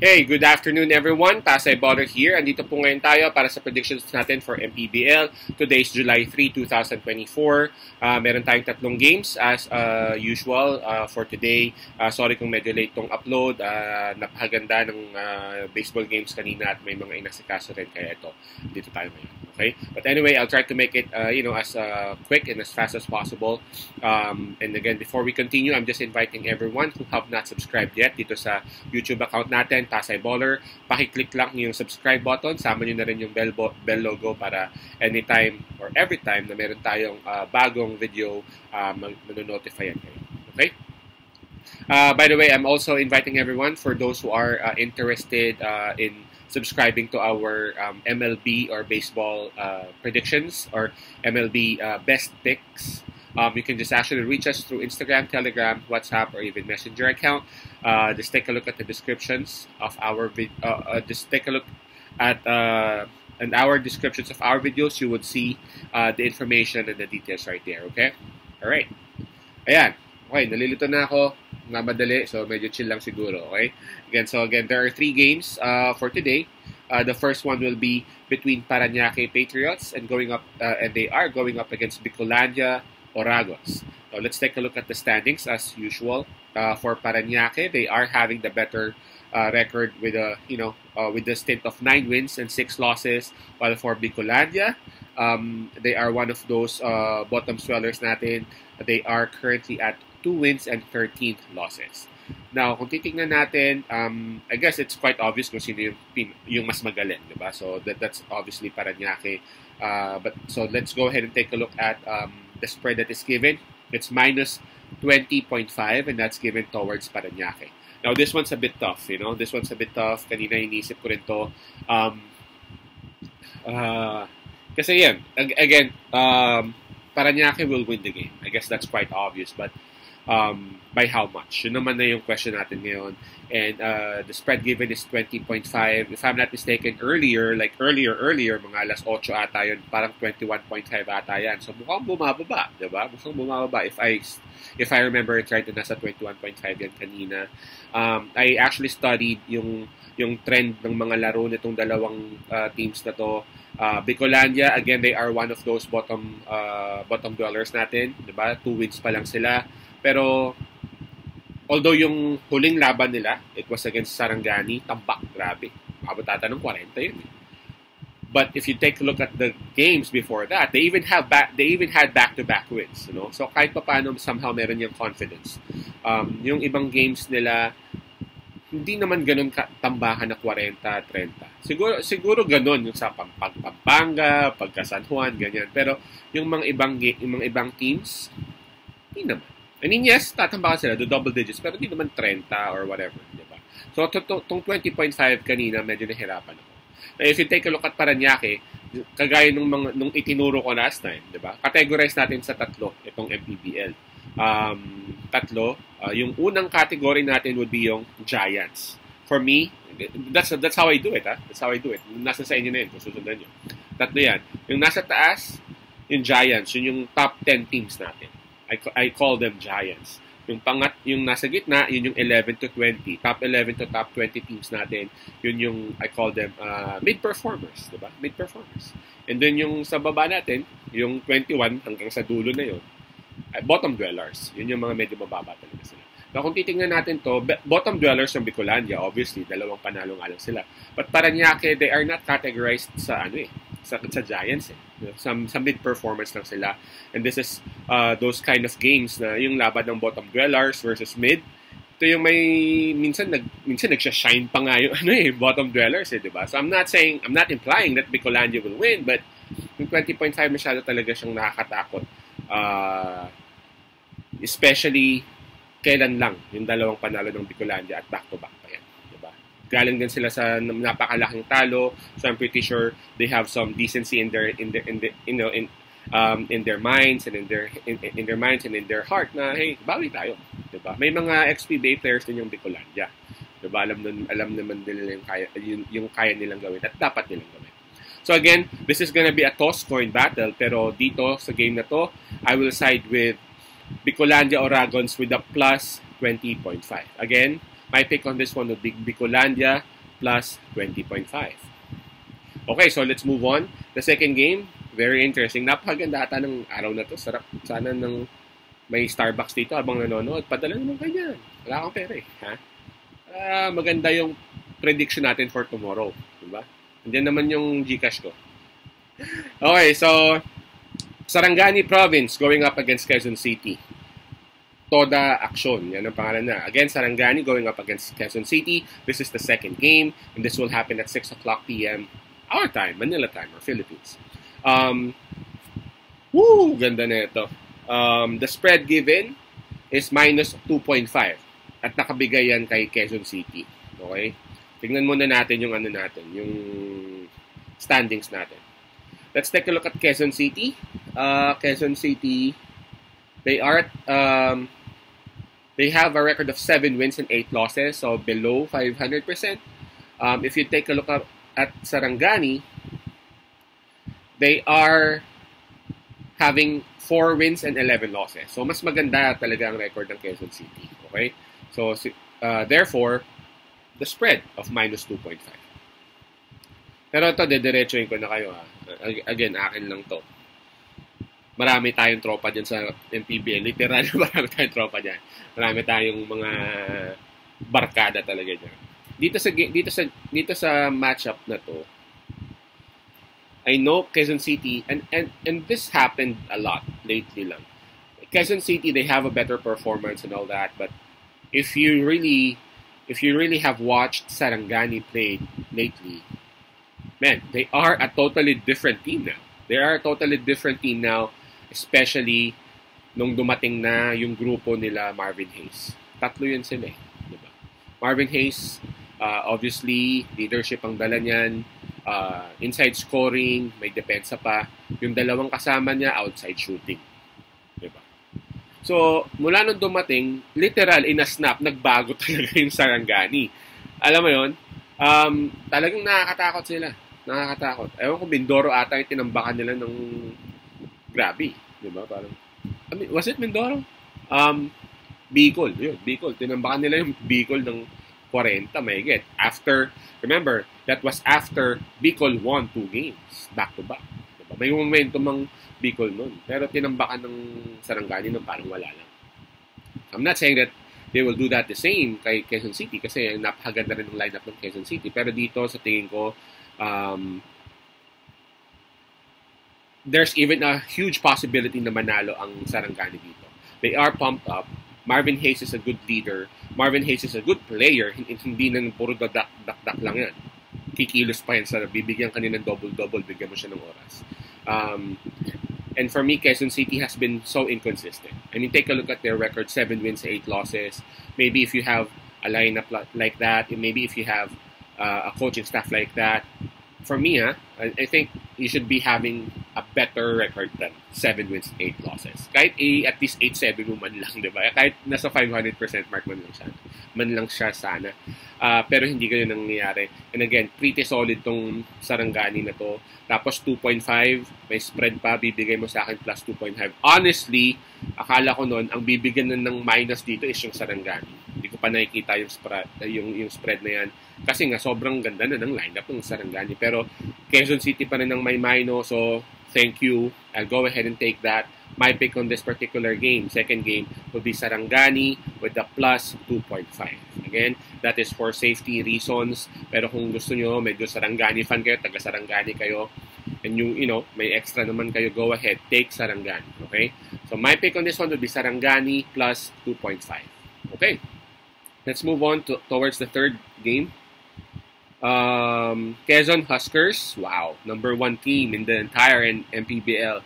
Hey, good afternoon everyone. Pasay Baller here. Andito po ngayon tayo para sa predictions natin for MPBL. Today is July 3, 2024. Meron tayong tatlong games as usual for today. Sorry kung medyo late tong upload. Napakaganda ng baseball games kanina at may mga inasikaso rin kaya ito. Dito tayo ngayon. Okay? But anyway, I'll try to make it as quick and as fast as possible. And again, before we continue, I'm just inviting everyone who have not subscribed yet dito sa YouTube account natin, Pasay Baller. Pakiclick lang yung subscribe button. Sama nyo na rin yung bell logo para anytime or every time na meron tayong bagong video, manonotify yan kayo. Okay? By the way, I'm also inviting everyone for those who are interested in subscribing to our MLB or baseball predictions or MLB best picks. You can just actually reach us through Instagram, Telegram, WhatsApp, or even Messenger account. Just take a look at the descriptions of our just take a look at and our descriptions of our videos. You would see the information and the details right there. Okay? All right. Ayan. Okay, nalilito na ako. Namadali, so medyo chill lang siguro. Okay? Again, there are 3 games for today. The first one will be between Parañaque Patriots and they are going up against Bicolandia Oragons. So let's take a look at the standings as usual. For Parañaque, they are having the better record with with the stint of 9 wins and 6 losses, while for Bicolandia, they are one of those bottom swellers natin. They are currently at 2 wins and 13 losses. Now, kung titingnan natin, I guess it's quite obvious kung sino yung mas magaling, diba? So that's obviously Parañaque. So let's go ahead and take a look at the spread that is given. It's minus 20.5, and that's given towards Parañaque. Now, this one's a bit tough, This one's a bit tough. Kanina inisip ko rin to. Kasi yan, again, Parañaque will win the game. I guess that's quite obvious, but by how much? Yun naman na yung question natin ngayon. And the spread given is 20.5. If I'm not mistaken, earlier, mga alas 8 ata yun, parang 21.5 ata yan. So mukhang bumababa, diba? Mukhang bumababa. If I remember it right, nasa 21.5 yan kanina. I actually studied yung trend ng mga laro nitong dalawang teams na to. Bicolandia, again, they are one of those bottom dwellers natin, diba? 2 wins pa lang sila. Pero although yung huling laban nila, it was against Sarangani, tambak, grabe. Abot ata ng 40 yun. But if you take a look at the games before that, they even had back-to-back wins, So kahit paano somehow meron yung confidence. Yung ibang games nila, hindi naman ganun tambakan na 40-30. Siguro ganun yung sa Pampanga, pagka San Juan, ganyan. Pero yung mga ibang teams, hindi naman. I mean, yes, tatambakan sila do double digits, pero hindi naman 30 or whatever, di ba? So, tong 20.5 kanina, medyo nahirapan ako. Now, if you take a look at Parañaque, kagaya nung itinuro ko last time, di ba? Categorize natin sa tatlo itong MPBL. Yung unang category natin would be yung Giants. For me, that's how I do it, ha? That's how I do it. Nasa sa inyo na yun, kung susundan nyo. Tatlo yan. Yung nasa taas, yung Giants, yun yung top 10 teams natin. I call them Giants. Yung nasa gitna, yun yung 11 to 20. Top 11 to top 20 teams natin, yun yung, I call them mid-performers, diba? Mid-performers. And then yung sa baba natin, yung 21 hanggang sa dulo na yun, bottom dwellers. Yun yung mga medyo mababa talaga sila. Now, kung titingnan natin to, bottom dwellers ng Bicolandia, obviously, dalawang panalo nga lang sila. But Parañaque, they are not categorized sa Giants. Sa mid-performance lang sila. And this is those kind of games na yung laban ng bottom dwellers versus mid. Ito yung minsan nagsha-shine pa nga yung bottom dwellers, diba? So I'm not implying that Bicolandia will win, but yung 20.5 masyado talaga siyang nakakatakot. Especially kailan lang yung dalawang panalo ng Bicolandia at back-to-back pa yan. Galing din sila sa napakalaking talo, so I'm pretty sure they have some decency in their minds and in their heart na hey, bawi tayo, 'di ba? May mga XPBA players din yung Bicolandia. 'Di ba? Alam naman nila yung kaya nilang gawin at dapat nilang gawin. So again, this is gonna be a toss coin battle, pero dito sa game na to, I will side with Bicolandia Oragons with a plus 20.5. Again, My pick on this one would be Bicolandia plus 20.5. Okay, so let's move on. The second game, very interesting. Napakaganda ata ng araw na to. Sarap sana ng may Starbucks dito habang nanonood. Padala naman ganyan. Wala akong pera eh. Ha? Maganda yung prediction natin for tomorrow. Diba? Andiyan naman yung Gcash ko. Okay, so Sarangani Province going up against Quezon City. Toda Action. Yan ang pangalan na. Again, Sarangani going up against Quezon City. This is the second game, and this will happen at 6 o'clock p.m. our time, Manila time, or Philippines. Ganda na ito. The spread given is minus 2.5. At nakabigay yan kay Quezon City. Okay? Tingnan muna natin yung yung standings natin. Let's take a look at Quezon City. Quezon City, they have a record of 7 wins and 8 losses, so below 500%. If you take a look at Sarangani, they are having 4 wins and 11 losses. So mas maganda talaga ang record ng Quezon City. Okay? So therefore, the spread of minus 2.5. Pero ito, dediretsuhin ko na kayo. Again, akin lang to. Marami tayong tropa dyan sa MPBL. Literal, marami tayong tropa dyan. Marami tayong mga barkada talaga dyan. Dito sa matchup na to, I know Quezon City, and this happened a lot lately lang. Quezon City, they have a better performance and all that, but if you really have watched Sarangani play lately, man, they are a totally different team now. They are a totally different team now, especially nung dumating na yung grupo nila Marvin Hayes. Tatlo yun sila eh. Diba? Marvin Hayes, obviously, leadership ang dala niyan. Inside scoring, may depensa pa. Yung dalawang kasama niya, outside shooting. Diba? So, mula nung dumating, literal, in a snap, nagbago talaga yung Sarangani. Alam mo yun? Talagang nakakatakot sila. Nakakatakot. Ewan ko, Mindoro ata yung tinambakan nila ng grabe. Diba? Parang, was it Mindoro? Bicol. Yun, Bicol. Tinambakan nila yung Bicol ng 40, may get. After, remember, that was after Bicol won 2 games. Back to back. Diba? May momentum ang Bicol nun. Pero tinambakan ng Sarangani ng parang wala lang. I'm not saying that they will do that the same kay Quezon City kasi napakaganda rin ng lineup ng Quezon City. Pero dito, sa tingin ko, there's even a huge possibility na manalo ang Sarangani dito. They are pumped up. Marvin Hayes is a good leader. Marvin Hayes is a good player. Hindi na puro dak lang yan. Kikilos pa yan sa bibigyan ka ng double-double, bigyan mo siya ng oras. And for me, Quezon City has been so inconsistent. I mean, take a look at their record, 7 wins, 8 losses. Maybe if you have a lineup like that, and maybe if you have a coaching staff like that, for me, I think you should be having a better record than 7 wins, 8 losses. Kahit at least 8-7 mo man lang, di ba? Kahit nasa 500% mark man lang siya sana. Pero hindi ganyan nangyayari. And again, pretty solid tong Sarangani na to. Tapos 2.5, may spread pa, bibigay mo sa akin plus 2.5. Honestly, akala ko noon, ang bibigyan ng minus dito is yung Sarangani. Hindi ko pa nakikita yung spread na yan. Kasi nga, sobrang ganda na ng lineup ng Sarangani. Pero Quezon City pa rin ang may minus, so thank you. I'll go ahead and take that. My pick on this particular game, second game, will be Sarangani with the plus 2.5. Again, that is for safety reasons. Pero kung gusto nyo, medyo Sarangani fan kayo, taga Sarangani kayo, and you know, may extra naman kayo, go ahead, take Sarangani. Okay? So my pick on this one will be Sarangani plus 2.5. Okay? Let's move on towards the third game. Quezon Huskers, wow, number 1 team in the entire MPBL.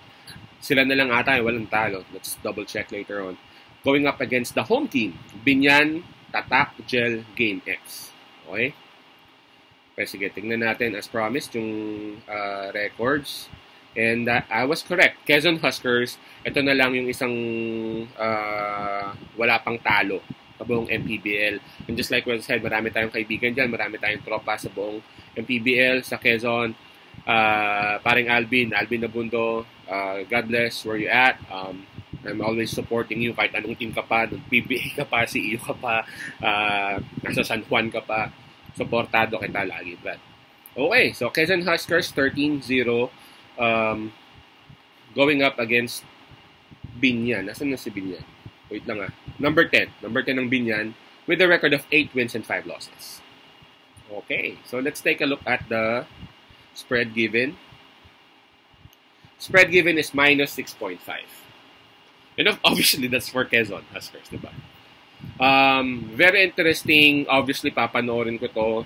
Sila na lang ata, walang talo. Let's double check later on. Going up against the home team, Binyan Tatak Gel Game X. Okay? Okay, sige, tingnan natin as promised yung records. And I was correct. Quezon Huskers, ito na lang yung isang wala pang talo sa buong MPBL. And just like what I said, marami tayong kaibigan dyan, marami tayong tropa sa buong MPBL, sa Quezon. Paring Alvin Nabundo, God bless where you at. I'm always supporting you kahit anong team ka pa, nung PBA ka pa, CEU ka pa, nasa San Juan ka pa, supportado kita lagi, Brad. Okay, so Quezon Huskers 13-0 going up against Binyan. Nasaan na si Binyan? Wait lang Number 10 ng Binyan with a record of 8 wins and 5 losses. Okay, so let's take a look at the spread given. Spread given is minus 6.5. And obviously, that's for Quezon Huskers, diba? Very interesting. Obviously, papanoorin ko to.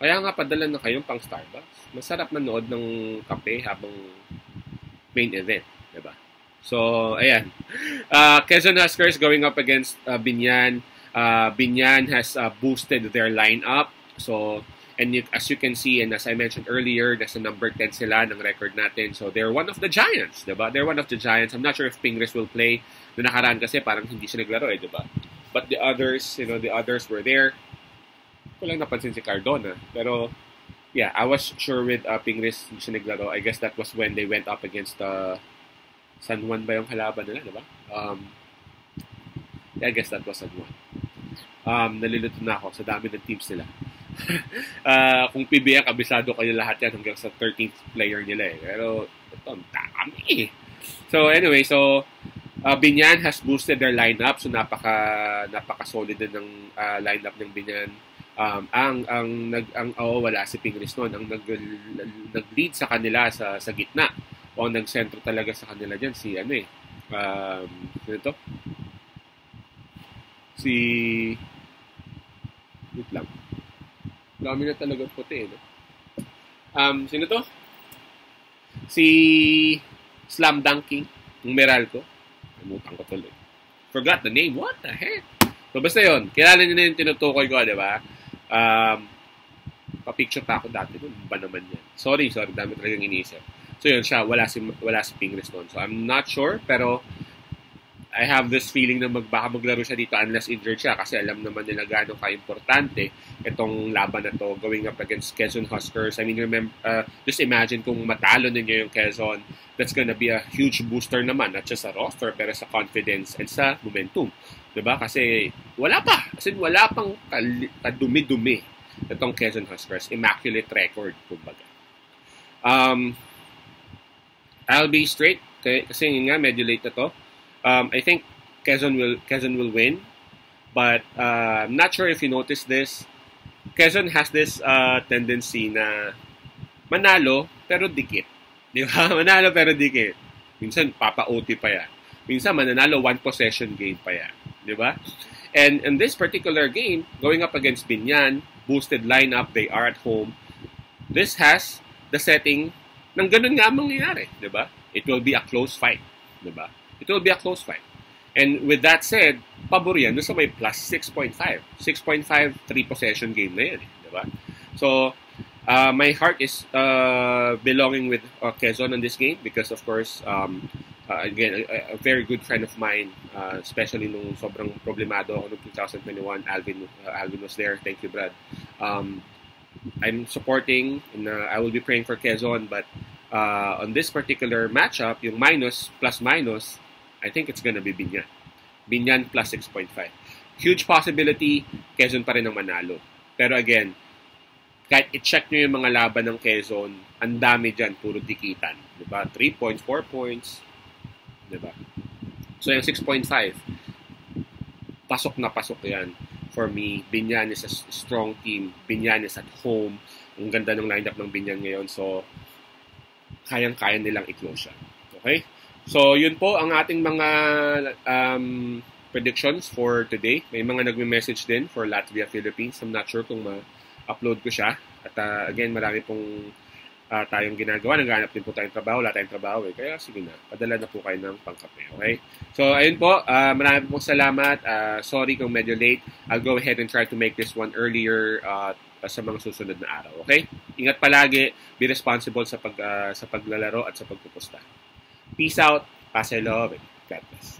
Kaya nga, padala na kayong pang Starbucks. Masarap manood ng kape habang main event, diba? So, ayan. Quezon Huskers going up against Binyan. Binyan has boosted their lineup. So, and as you can see, and as I mentioned earlier, nasa number 10 sila ng record natin. So, they're one of the Giants, diba? They're one of the Giants. I'm not sure if Pingres will play. Noong nakaraan kasi parang hindi siya naglaro diba? But the others, the others were there. Ko lang napansin si Cardona. Pero, yeah, I was sure with Pingres hindi siya naglaro. I guess that was when they went up against San Juan ba yung kalaban nila, diba? Yeah, I guess that was San Juan. Nalilito na ako sa dami ng teams nila. Kung PBA, kabisado kayo lahat yan hanggang sa 13th player nila Pero, ito, ang dami So, anyway, Binyan has boosted their lineup. So, napaka-solid din ng lineup ng Binyan. Wala si Pingres noon. Ang nag-lead sa kanila sa gitna. O nag-sentro talaga sa kanila dyan. Si, wait lang. Dami na talaga puti, sino to? Si Slam Dunking, ng Meralco. Namutan ko tuloy. Forgot the name. What the heck? So, basta yun. Kilala niyo na yung tinutukoy ko, di ba? Pa-picture pa ako dati. Ano ba naman yan? Sorry. Dami talagang iniisip. So, yun siya. Wala si Pingres noon. So, I'm not sure, pero I have this feeling na baka maglaro siya dito unless injured siya kasi alam naman nila gaano ka-importante itong laban na to going up against Quezon Huskers. I mean, just imagine kung matalo ninyo yung Quezon, that's gonna be a huge booster naman, not just sa roster, pero sa confidence and sa momentum. Diba? Kasi wala pang kadumi-dumi itong Quezon Huskers. Immaculate record, kumbaga. I'll be straight kasi nga medyo late na to. I think Quezon will win, but I'm not sure if you noticed this. Quezon has this tendency na manalo pero dikit. Di ba? Manalo pero dikit. Minsan papa-OT pa yan. Minsan mananalo one possession game pa yan. Di ba? And in this particular game, going up against Binyan, boosted lineup, they are at home. This has the setting ng ganun nga mangyayari. Di ba? It will be a close fight. Di ba? It will be a close fight. And with that said, pabor yan doon sa may plus 6.5. 6.5, 3-possession game na yan. Diba? So, my heart is belonging with Quezon on this game because, of course, again, a very good friend of mine, especially nung sobrang problemado ako noong 2021, Alvin was there. Thank you, Brad. I'm supporting and I will be praying for Quezon, but on this particular matchup, yung plus-minus, I think it's gonna be Binyan. Binyan plus 6.5. Huge possibility, Quezon pa rin ang manalo. Pero again, kahit i-check nyo yung mga laban ng Quezon, ang dami dyan, puro dikitan. Diba? 3 points, 4 points. Diba? So yung 6.5, pasok na pasok yan. For me, Binyan is a strong team. Binyan is at home. Ang ganda ng lineup ng Binyan ngayon. So, kayang-kaya nilang i-close siya. Okay? So, yun po ang ating mga predictions for today. May mga nagme-message din for Latvia, Philippines. I'm not sure kung ma-upload ko siya. At again, marami pong tayong ginagawa. Naghanap din po tayong trabaho. Wala tayong trabaho. Kaya sige na, padala na po kayo ng pangkape. Okay? So, ayun po. Marami pong salamat. Sorry kung medyo late. I'll go ahead and try to make this one earlier sa mga susunod na araw. Okay? Ingat palagi. Be responsible sa paglalaro at sa pagpupusta. Peace out. Pasay love. God bless.